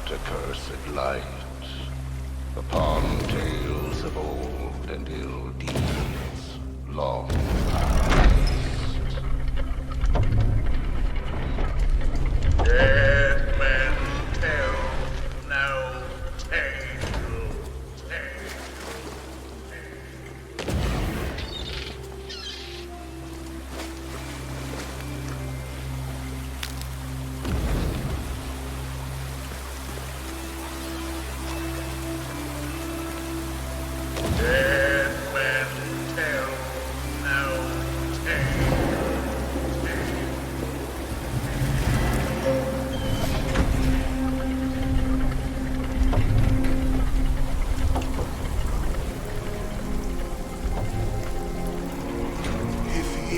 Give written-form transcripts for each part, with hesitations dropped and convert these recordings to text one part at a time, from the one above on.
Accursed light upon tales of old and ill deeds long past. Dead men tell no tale.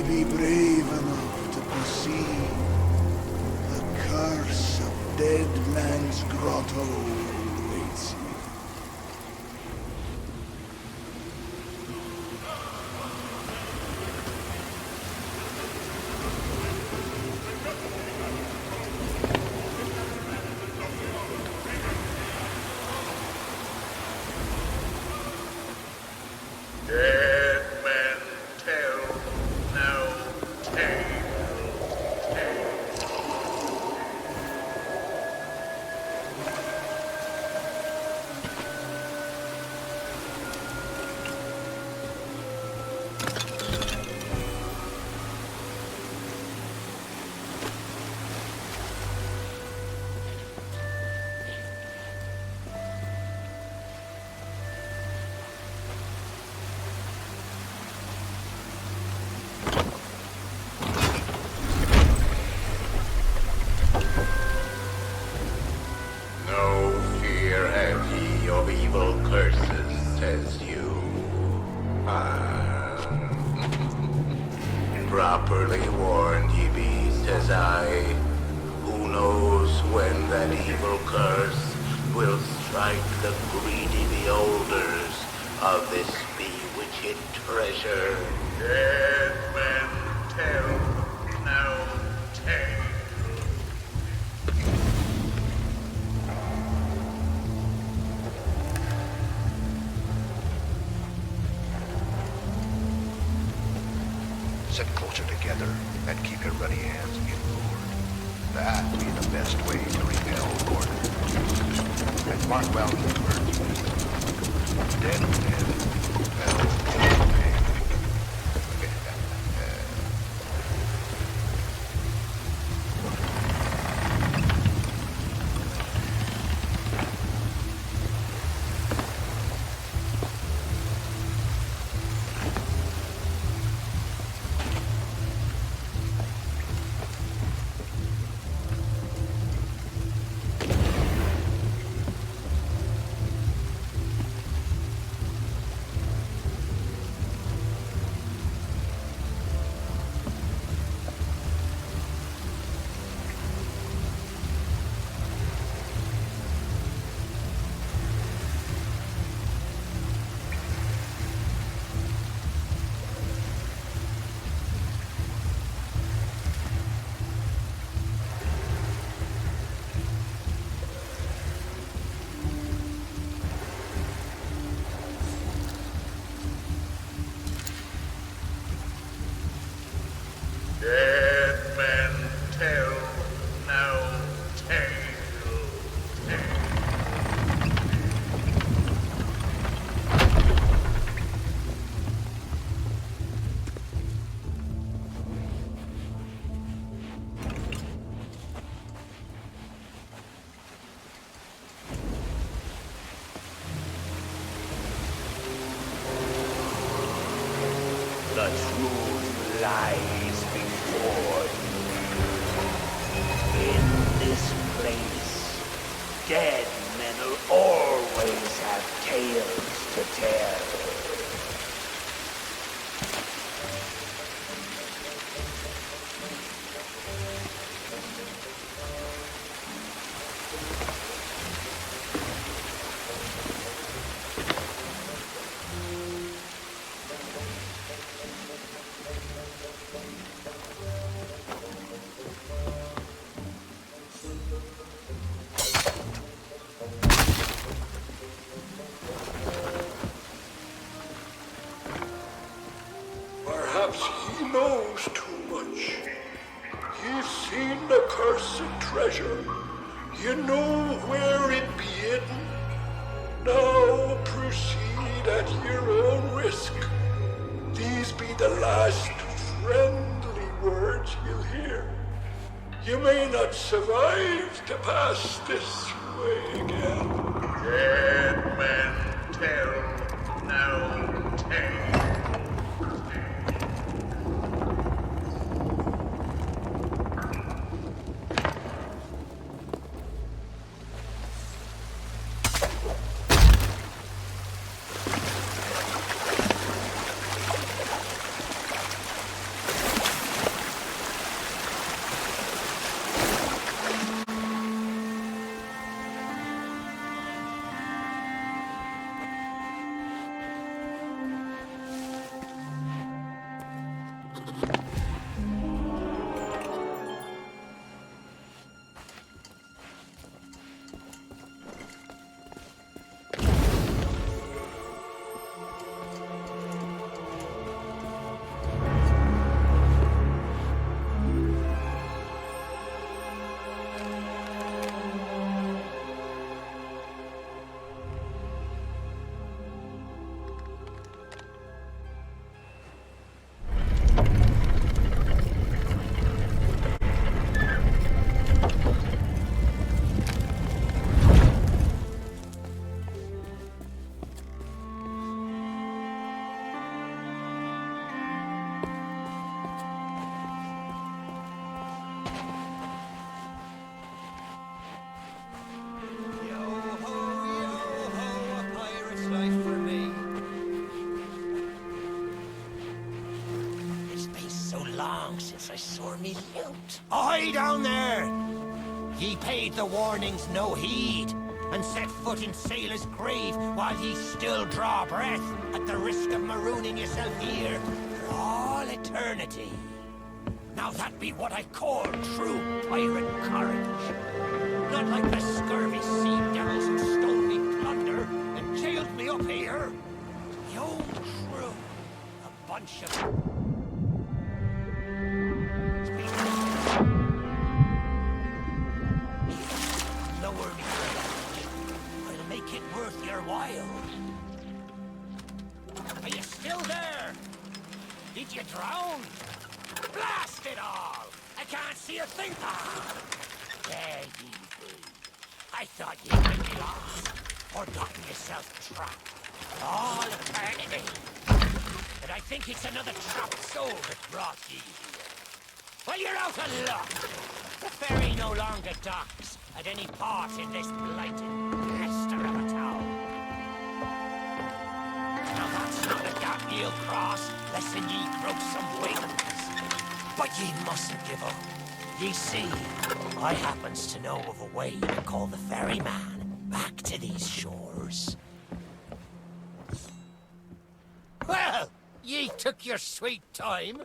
Be brave enough to perceive the curse of Dead Man's Grotto awaits you. Properly warned ye be, says I. Who knows when that evil curse will strike the greedy beholders of this bewitched treasure? Dead men tell no tale. Sit closer together and keep your ruddy hands inboard. That be the best way to repel boarders. And mark well these words. Dead men tell no tale. truth lies before you. In this place, dead men'll always have tales to tell. Perhaps he knows too much. He's seen the cursed treasure. You know where it be hidden. Now proceed at your own risk. These be the last friendly words you'll hear. You may not survive to pass this way again. Dead men tell no tale. Since I saw me loot. Ahoy down there! Ye paid the warnings no heed, and set foot in sailor's grave while ye still draw breath, at the risk of marooning yourself here for all eternity. Now that be what I call true pirate courage. Not like the scurvy sea devils who stole me plunder and jailed me up here. The old crew, a bunch of... Are you still there? Did you drown? Blast it all! I can't see a thing! Ah, there ye be. I thought you might be lost, or gotten yourself trapped for all eternity. But I think it's another trapped soul that brought ye here. Well, you're out of luck. The ferry no longer docks at any port in this blighted blister of a town. Now that's not a damn ye'll cross, lest ye broke some wings. But ye mustn't give up. Ye see, I happens to know of a way to call the ferryman back to these shores. Well, ye took your sweet time.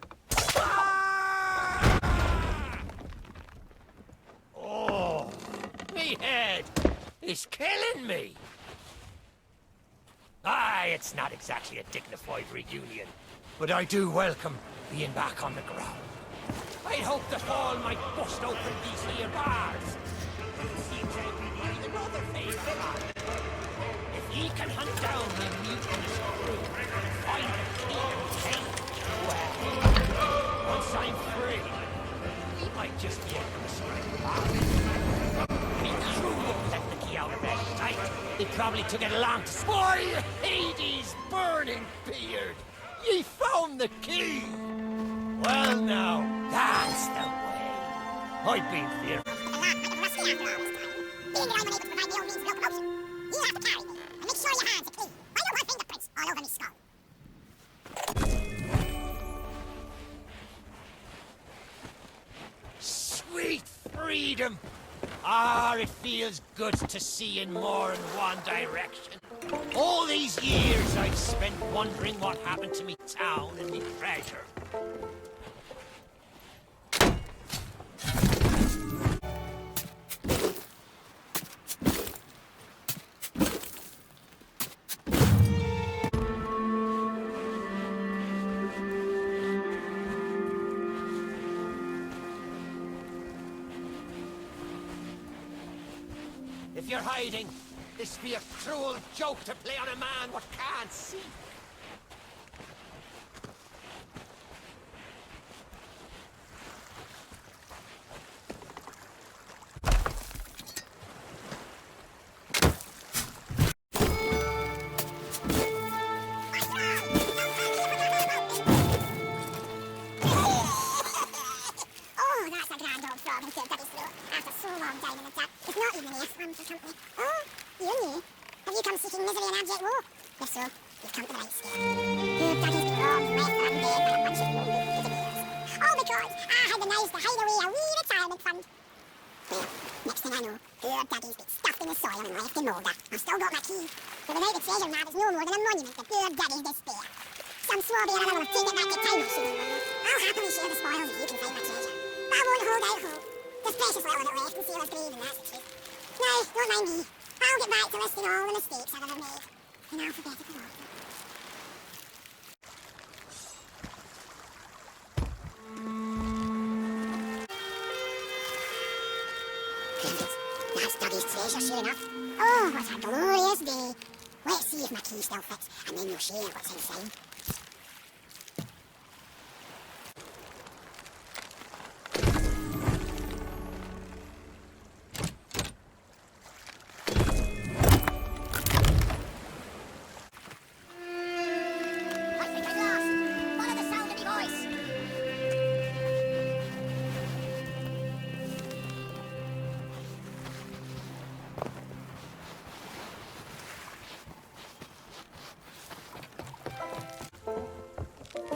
Oh, me head is killing me. Aye, it's not exactly a dignified reunion, but I do welcome being back on the ground. I'd hope the fall might bust open these here bars. Seems I'd be the rather favourite man. If ye can hunt down the mutinous crew and find the key and change, well, once I'm free, we might just be able to strike back. Me crew won't let the key out of their sight. They probably took it along to spoil Hades' burning beard. Ye found the key! Well now, that's the way. I've been fearful. The lock might have rusty after all this time. Being that I'm unable to provide my own means of locomotion, you have to carry me, and make sure your hands are clean. I don't want fingerprints all over me skull. Sweet freedom! Ah, it feels good to see in more than one direction. All these years I've spent wondering what happened to me town and me treasure. If you're hiding, this be a cruel joke to play on a man what can't see. Oh, that's a grand old frog in Poor Dougie's throat. After so long down in the dark, it's not even the F1 for company. Oh, you knew. Have you come seeking misery and abject woe? If so, you've come to the right scale. Poor Dougie's been robbed, left and dead by a bunch of wounded engineers. All because I had the nerve to hide away a wee retirement fund. Well, next thing I know, poor Dougie's been stuffed in the soil and left in moulder. I've still got my key, but without the treasure map, it's no more than a monument to poor Dougie's despair. Some swabby or another will take it back to time machine. I'll happily share the spoils if you can find my treasure. But I won't hold out hope. There's precious little of it left in Sailor's grave, and that's the truth. No, don't mind me. I'll get back to listing all the mistakes I've ever made. In alphabetical order. That's Dougie's treasure, sure enough. Oh, what a glorious day. Let's see if my key still fits, and then we'll share what's inside. I think I'm lost. Follow the sound of my voice.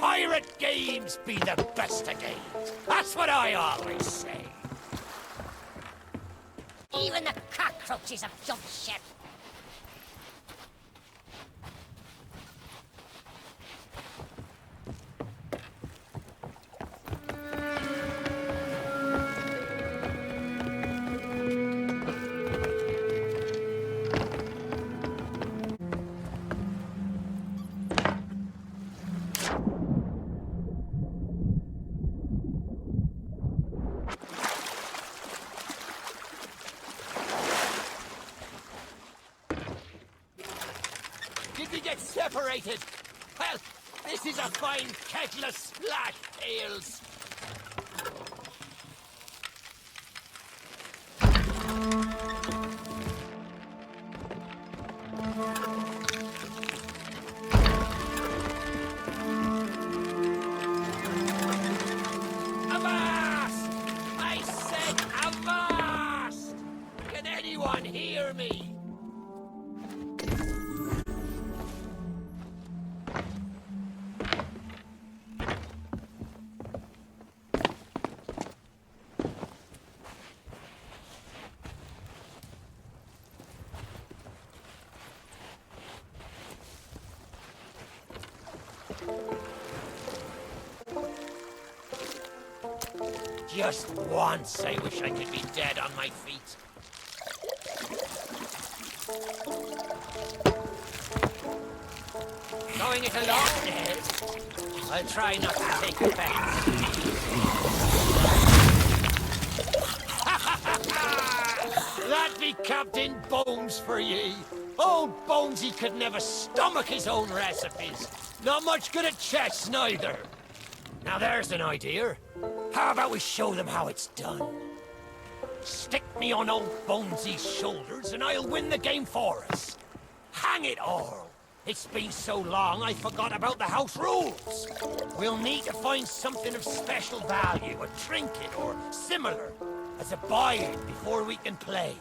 Pirate games be the best of games. That's what I always say. Even the cockroaches have jumped ship. Did we get separated? Well, this is a fine kettle of splash tails. Avast! I said avast! Can anyone hear me? Just once, I wish I could be dead on my feet. Going it alone, Ned? I'll try not to take offense. That be Captain Bones for ye. Old Bonesy could never stomach his own recipes. Not much good at chess, neither. Now there's an idea. How about we show them how it's done? Stick me on old Bonesy's shoulders and I'll win the game for us. Hang it all! It's been so long, I forgot about the house rules. We'll need to find something of special value, a trinket or similar, as a buy-in before we can play.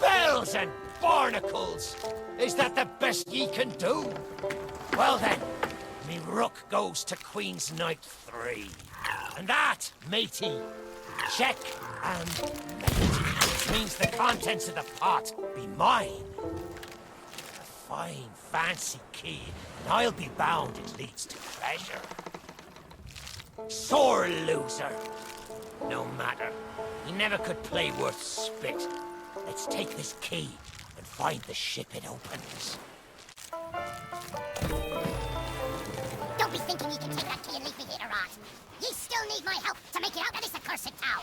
Bells and barnacles! Is that the best ye can do? Well then, me rook goes to Queen's Knight 3. And that, matey, check and matey, which means the contents of the pot be mine. A fine, fancy key, and I'll be bound it leads to treasure. Sore loser. No matter. He never could play worth spit. Let's take this key and find the ship it opens. Don't be thinking you can take that key and leave me here to rot. Ye still need my help to make it out of this accursed town.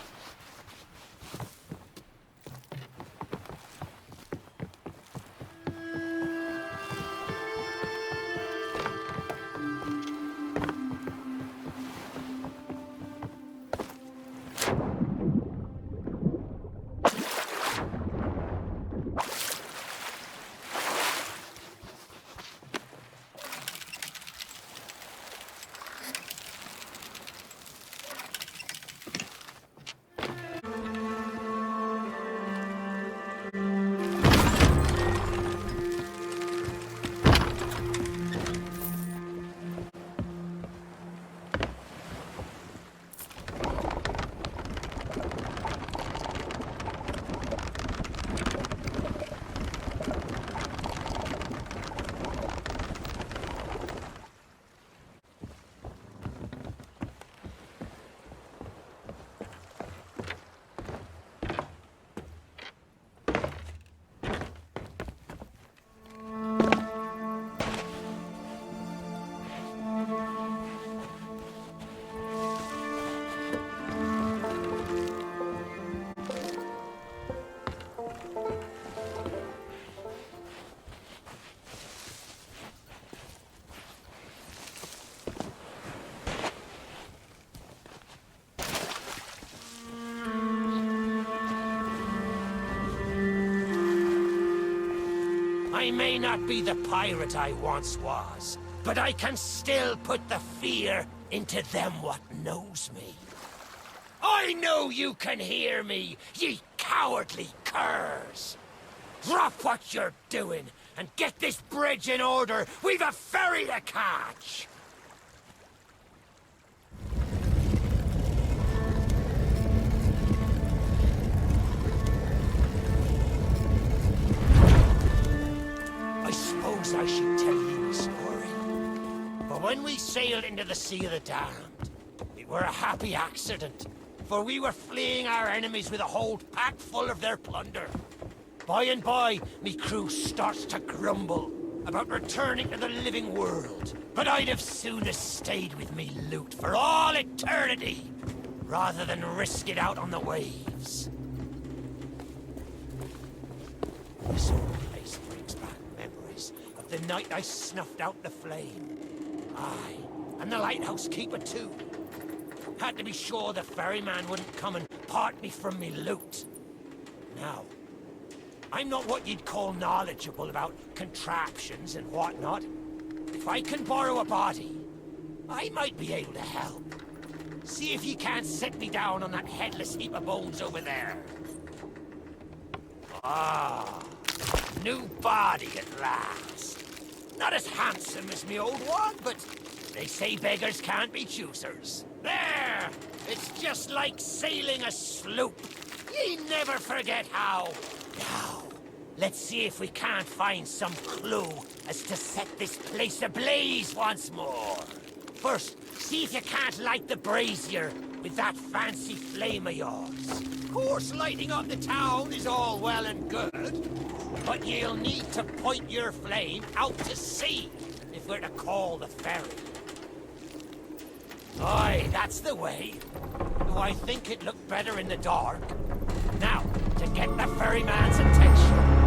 I may not be the pirate I once was, but I can still put the fear into them what knows me. I know you can hear me, ye cowardly curs! Drop what you're doing and get this bridge in order. We've a ferry to catch! I suppose I should tell you a story. But when we sailed into the Sea of the Damned, it were a happy accident, for we were fleeing our enemies with a hold packed full of their plunder. By and by, me crew starts to grumble about returning to the living world. But I'd have sooner stayed with me loot for all eternity, rather than risk it out on the waves. This old place brings back memories of the night I snuffed out the flame. Aye, and the lighthouse keeper too. Had to be sure the ferryman wouldn't come and part me from me loot. Now, I'm not what you'd call knowledgeable about contraptions and whatnot. If I can borrow a body, I might be able to help. See if you can't set me down on that headless heap of bones over there. Ah, new body at last. Not as handsome as me old one, but they say beggars can't be choosers. There! It's just like sailing a sloop. Ye never forget how. Now, let's see if we can't find some clue as to set this place ablaze once more. First, see if you can't light the brazier with that fancy flame of yours. Of course, lighting up the town is all well and good, but you'll need to point your flame out to sea if we're to call the ferry. Aye, that's the way. Though I think it looked better in the dark. Now, to get the ferryman's attention.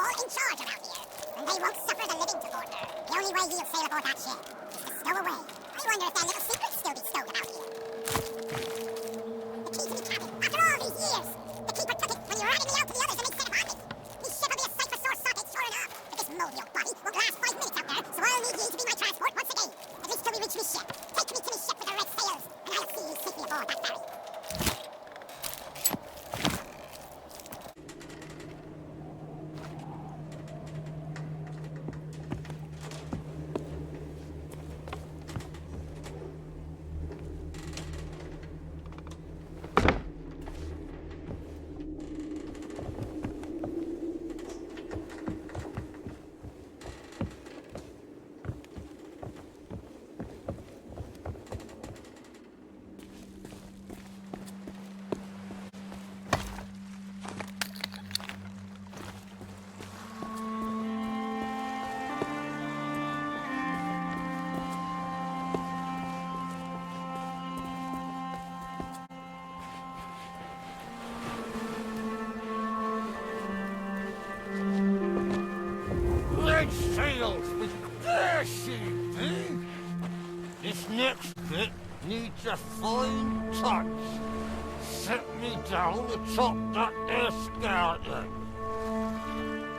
all in charge around here. And they won't suffer the living to order. The only way he'll sail aboard that ship is to stow away. I wonder if their little secrets still be stowed about here. The key to me cabin, after all these years. The keeper took it when you ratted me out to the others and they set upon me. This ship will be a sight for sore sockets, sure enough. But this moldy old body won't last 5 minutes out there, so I'll need ye to be my transport once again. At least till we reach me ship. Take me to me ship with the red sails, and I'll see ye safely aboard that ferry. Red sails with dashing, eh? This next bit needs a fine touch. Set me down atop that there skeleton.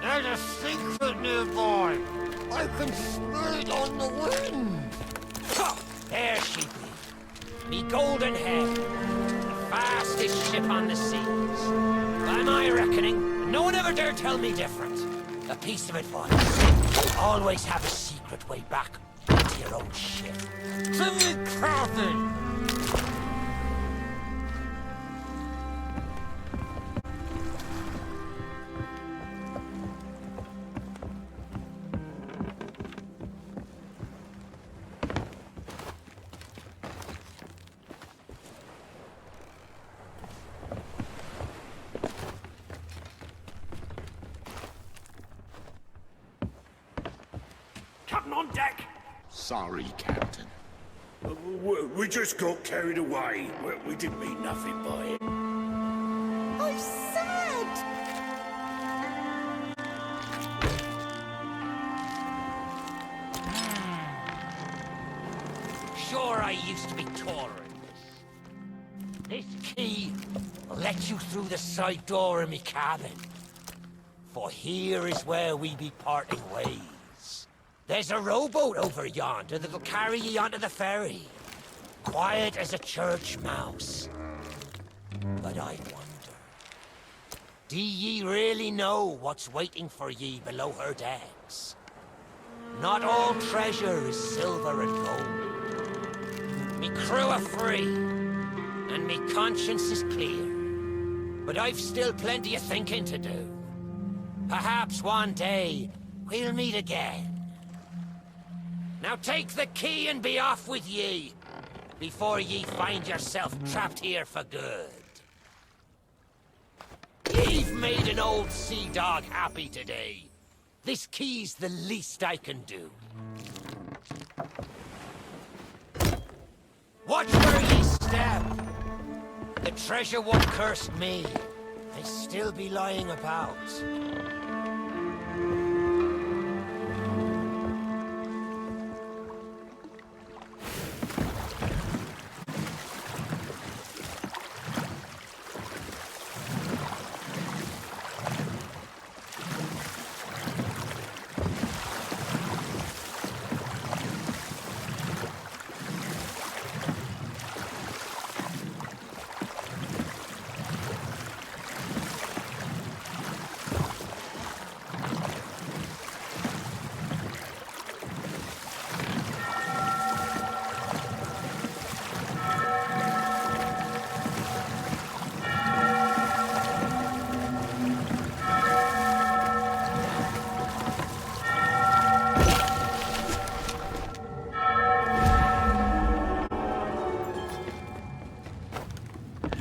There's a secret nearby. I can smell it on the wind. Ha! There she be. Me golden head. The fastest ship on the seas. By my reckoning, no one ever dare tell me different. A piece of advice. Always have a secret way back to your own ship. To me cabin! Captain on deck! Sorry, Captain. We just got carried away. We didn't mean nothing by it. Oh, sad! Sure, I used to be taller than this. This key will let you through the side door of me cabin. For here is where we be parting ways. There's a rowboat over yonder that'll carry ye onto the ferry. Quiet as a church mouse. But I wonder, do ye really know what's waiting for ye below her decks? Not all treasure is silver and gold. Me crew are free, and me conscience is clear. But I've still plenty of thinking to do. Perhaps one day, we'll meet again. Now take the key and be off with ye, before ye find yourself trapped here for good. Ye've made an old sea dog happy today. This key's the least I can do. Watch where ye step. The treasure what cursed me may still be lying about.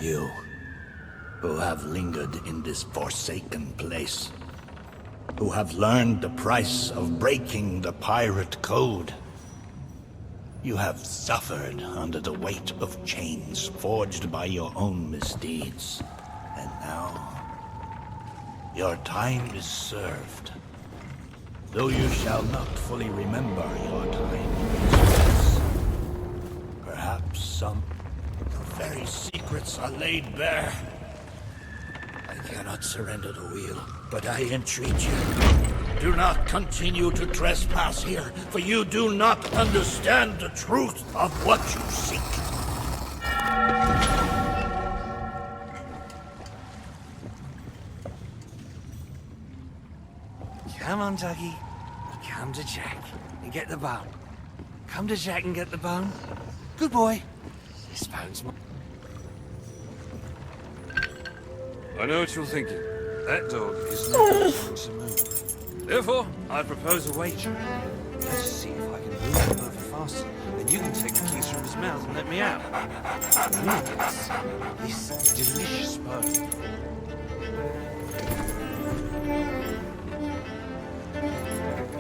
You, who have lingered in this forsaken place, who have learned the price of breaking the pirate code. You have suffered under the weight of chains forged by your own misdeeds. And now, Your time is served. Though you shall not fully remember your time, perhaps some very secrets are laid bare. I cannot surrender the wheel, but I entreat you, do not continue to trespass here, for you do not understand the truth of what you seek. Come on, Dougie. Come to Jack and get the bone. Come to Jack and get the bone. Good boy. This bone's mine. I know what you're thinking. That dog is not going to move. Therefore, I propose a wager. Let's see if I can move him over faster. Then you can take the keys from his mouth and let me out. Who gets this delicious bone?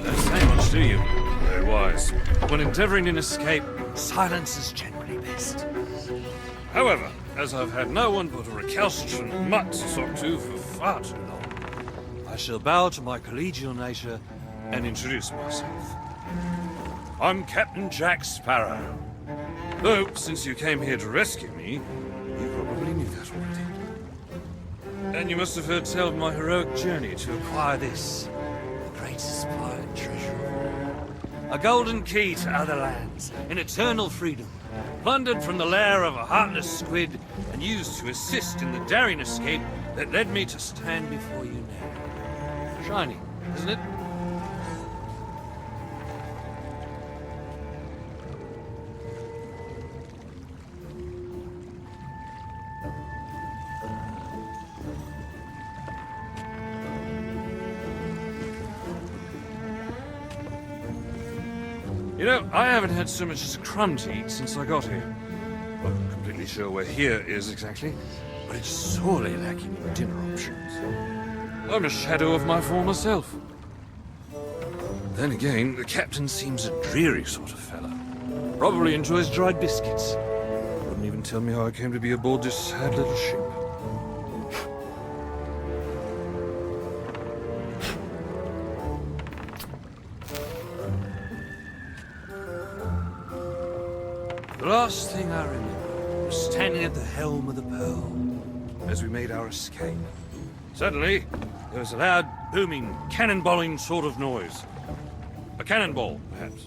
Don't say much, do you? Very wise. When endeavoring an escape, silence is generally best. However, as I've had no one but a recalcitrant mutt to talk to for far too long, I shall bow to my collegial nature and introduce myself. I'm Captain Jack Sparrow. Though, since you came here to rescue me, you probably knew that already. And you must have heard tell of my heroic journey to acquire this, the greatest pirate treasure of all. A golden key to other lands, in eternal freedom, plundered from the lair of a heartless squid and used to assist in the daring escape that led me to stand before you now. Shiny, isn't it? You know, I haven't had so much as a crumb to eat since I got here. Not completely sure where here is exactly, but it's sorely lacking in dinner options. I'm a shadow of my former self. Then again, the captain seems a dreary sort of fella. Probably enjoys dried biscuits. Wouldn't even tell me how I came to be aboard this sad little ship. The last thing I remember was standing at the helm of the Pearl as we made our escape. Suddenly, there was a loud, booming, cannonballing sort of noise. A cannonball, perhaps.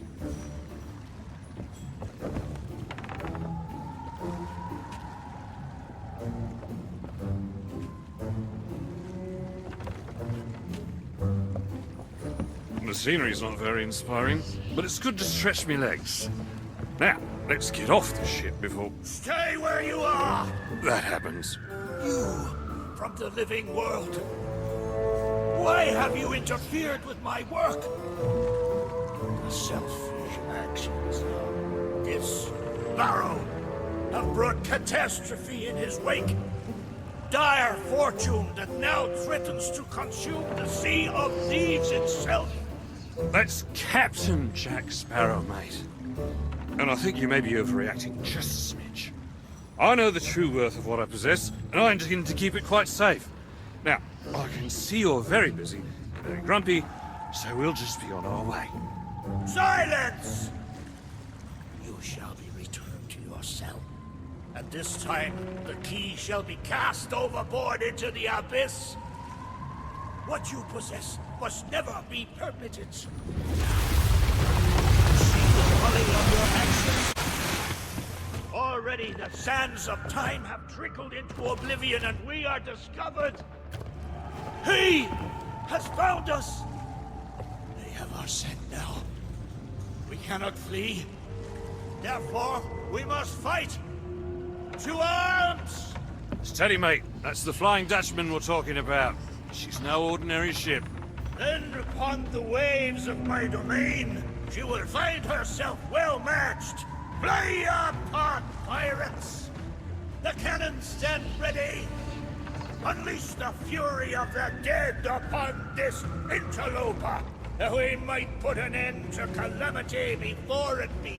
The scenery's not very inspiring, but it's good to stretch me legs. Now, let's get off the ship before Stay where you are! that happens. You, from the living world. Why have you interfered with my work? Selfish actions. This Barrow have brought catastrophe in his wake. Dire fortune that now threatens to consume the Sea of Thieves itself. That's Captain Jack Sparrow, mate. And I think you may be overreacting just a smidge. I know the true worth of what I possess, and I intend to keep it quite safe. Now, I can see you're very busy, very grumpy, so we'll just be on our way. Silence! You shall be returned to your cell. And this time, the key shall be cast overboard into the abyss. What you possess must never be permitted. See the folly of your actions? Already the sands of time have trickled into oblivion and we are discovered. He has found us. They have our scent now. We cannot flee. Therefore, we must fight. To arms! Steady, mate. That's the Flying Dutchman we're talking about. She's no ordinary ship. Then upon the waves of my domain, she will find herself well matched. Play your part, pirates! The cannons stand ready. Unleash the fury of the dead upon this interloper, that we might put an end to calamity before it be.